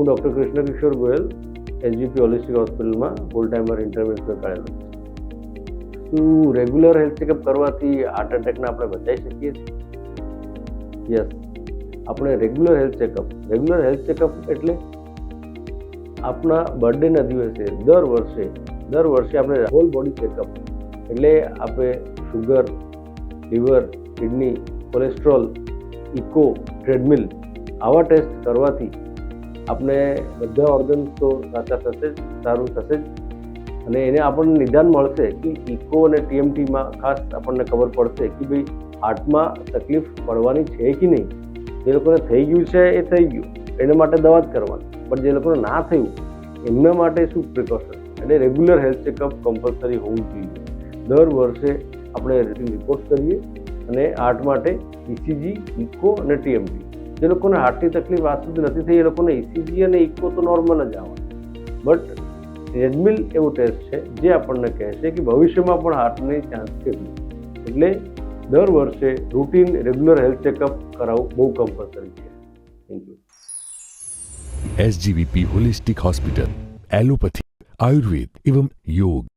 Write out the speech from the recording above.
હું ડૉક્ટર કૃષ્ણ કિશોર Goyal SGP holistic હોસ્પિટલમાં ફૂલ timer ઇન્ટરવેન્શનર કાર્યરત છું. શું રેગ્યુલર હેલ્થ ચેકઅપ કરવાથી હાર્ટ એટેકને આપણે બચાવી શકીએ છીએ? યસ, આપણે રેગ્યુલર હેલ્થ ચેકઅપ એટલે આપણા બર્થડેના દિવસે દર વર્ષે આપણે હોલ બોડી ચેકઅપ એટલે આપણે sugar, liver, kidney, cholesterol, echo, treadmill આવા ટેસ્ટ કરવાથી આપણે બધા ઓર્ગન્સ તો સાચા થશે જ, સારું થશે જ, અને એને આપણને નિદાન મળશે કે ઇકો અને ટીએમટીમાં ખાસ આપણને ખબર પડશે કે ભાઈ હાર્ટમાં તકલીફ પડવાની છે કે નહીં. જે લોકોને થઈ ગયું છે એ થઈ ગયું, એના માટે દવા જ કરવાની, પણ જે લોકોને ના થયું એમના માટે શું પ્રિકોશન, એટલે રેગ્યુલર હેલ્થ ચેકઅપ કમ્પલસરી હોવું જોઈએ. દર વર્ષે આપણે રિપોર્ટ કરીએ અને હાર્ટ માટે ઇસીજી, ઇકો અને ટીએમટી. જે લોકોને હાર્ટની તકલીફ આજ સુધી નથી થઈ એ લોકોને ઇસીજી અને ઇકો તો નોર્મલ જ આવવાનું, બટ ટ્રેડમિલ એવું ટેસ્ટ છે જે આપણને કહે છે કે ભવિષ્યમાં પણ હાર્ટની ચાન્સ કેટલી. એટલે દર વર્ષે રૂટીન રેગ્યુલર હેલ્થ ચેકઅપ કરાવવું બહુ કમ્પલસરી છે. Thank you. SGVP holistic hospital, allopathy, Ayurveda एवं योग,